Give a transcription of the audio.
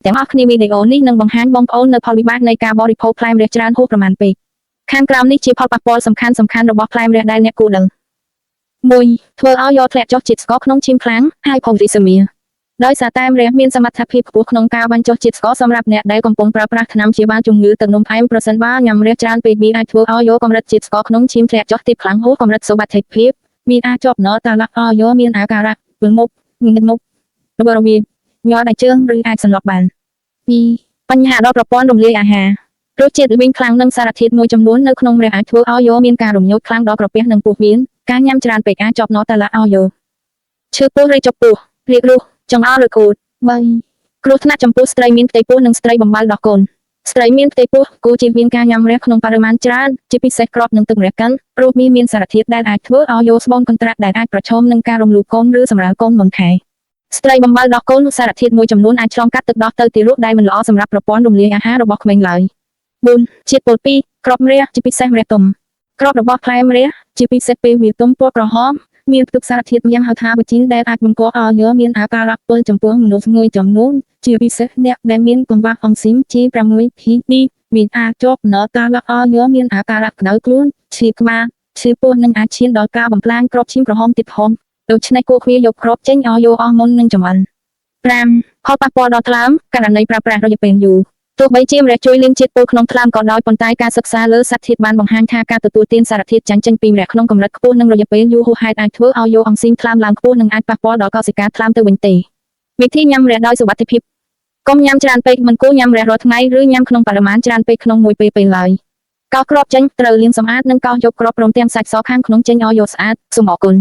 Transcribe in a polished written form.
ទាំងអស់គ្នាវីដេអូនេះនឹងបង្ហាញបងប្អូននៅផលវិបាកនៃការបរិភោគផ្លែម្រះច្រើនហួសប្រមាណពេកខាងក្រោមនេះជាផលប៉ះពាល់សំខាន់របស់ផ្លែម្រះដែលអ្នកគួរដឹង 1. ធ្វើឲ្យយកធ្លាក់ចុះជាតិស្ករក្នុងឈាមខ្លាំង Hypoglycemia ដោយសារតែម្រះមានសមត្ថភាពខ្ពស់ក្នុងការបញ្ចុះជាតិស្ករសម្រាប់អ្នកដែលកំពុងប្រើប្រាស់ថ្នាំព្យាបាលជំងឺទឹកនោមផ្អែមប្រសិនបើញ៉ាំម្រះច្រើនពេកវាអាចធ្វើឲ្យយកកម្រិតជាតិស្ករក្នុងឈាមធ្លាក់ចុះទាបខ្លាំងហួសកម្រិតសុវត្ថិភាពវាអាចជាប់ណតាឡាក់ឲ្យយកមានអាការៈពឹងមុខងឹតមុខរបបមានញ័រដៃជើងឬអាចសន្លប់បាន 2. បញ្ហាដល់ប្រព័ន្ធរំលាយអាហាររសជាតិល្វីងខ្លាំងនិងសារធាតុមួយចំនួននៅក្នុងម្រះអាចធ្វើឲ្យយកមានការរំញោចខ្លាំងដល់ក្រពះនិងពោះវៀនការញ៉ាំច្រើនពេកអាចជាប់ណតាឡាក់ឲ្យយកឈឺពោះឬចុកពោះរាគរូសចង្អុលឬកូដ 3. គ្រោះថ្នាក់ចំពោះស្ត្រីមានផ្ទៃពោះនិងស្ត្រីបំបៅដោះកូនស្ត្រីមានផ្ទៃពោះគួរជៀសវាងការញ៉ាំម្រះក្នុងបរិមាណច្រើនជាពិសេសគ្រាប់និងទឹកម្រះកិនព្រោះវាមានសារធាតុដែលអាចធ្វើឲ្យយកស្បូនកន្ត្រាក់ដែលអាចប្រឈមនឹងការរំលោភកូនឬសម្រាលកូនមុនខែស្ត្រីបំបៅដោះកូនសារធាតុមួយចំនួនអាចឆ្លងកាត់ទឹកដោះទៅទារកដែលមិនល្អសម្រាប់ប្រព័ន្ធរំលាយអាហាររបស់ក្មេងឡើយ 4. ជាតិពុលពីគ្រាប់ម្រះជាពិសេសម្រះទុំគ្រាប់របស់ផ្លែម្រះជាពិសេសពេលវាទុំពណ៌ក្រហមមានផ្ទុកសារធាតុញ៉ាំហៅថាវីជីនដែលអាចបង្កឲ្យយកមានអាការៈពុលចំពោះមនុស្សងុយចំនួនជាពិសេសអ្នកដែលមានកង្វះអង់ស៊ីម G6PD វាអាចជាប់ណតាឡាក់ឲ្យយកមានអាការៈក្តៅខ្លួនឈឺក្បាលឈឺពោះនិងអាចឈានដល់ការបំផ្លាញគ្រាប់ឈាមក្រហមទៀតផងដូច្នេះគួរឃ្វាយកគ្រាប់ចេញឲ្យយកអស់មុននឹងចម្អិន 5. ផលប៉ះពាល់ដល់ថ្លើមករណីប្រើប្រាស់រយៈពេលយូរទោះបីជាម្រះជួយលាងជាតិពុលក្នុងថ្លើមក៏ដោយប៉ុន្តែការសិក្សាលើសត្វធាតុបានបង្ហាញថាការទទួលទានសារធាតុចាញ់ចេញពីម្រះក្នុងកម្រិតខ្ពស់និងរយៈពេលយូរហួសហេតុអាចធ្វើឲ្យយកអង់ស៊ីមថ្លើមឡើងខ្ពស់និងអាចប៉ះពាល់ដល់កោសិកាថ្លើមទៅវិញទេវិធីញ៉ាំម្រះដោយសុវត្ថិភាពកុំញ៉ាំច្រើនពេកមិនគួរញ៉ាំម្រះរាល់ថ្ងៃឬញ៉ាំក្នុងបរិមាណច្រើនពេកក្នុងមួយពេលឡើយកោសគ្រាប់ចេញត្រូវលាងសម្អាតនិងកោសយកគ្រាប់ព្រមទាំងសាច់សខាងក្នុងចេញឲ្យយកស្អាតសូមអរគុណ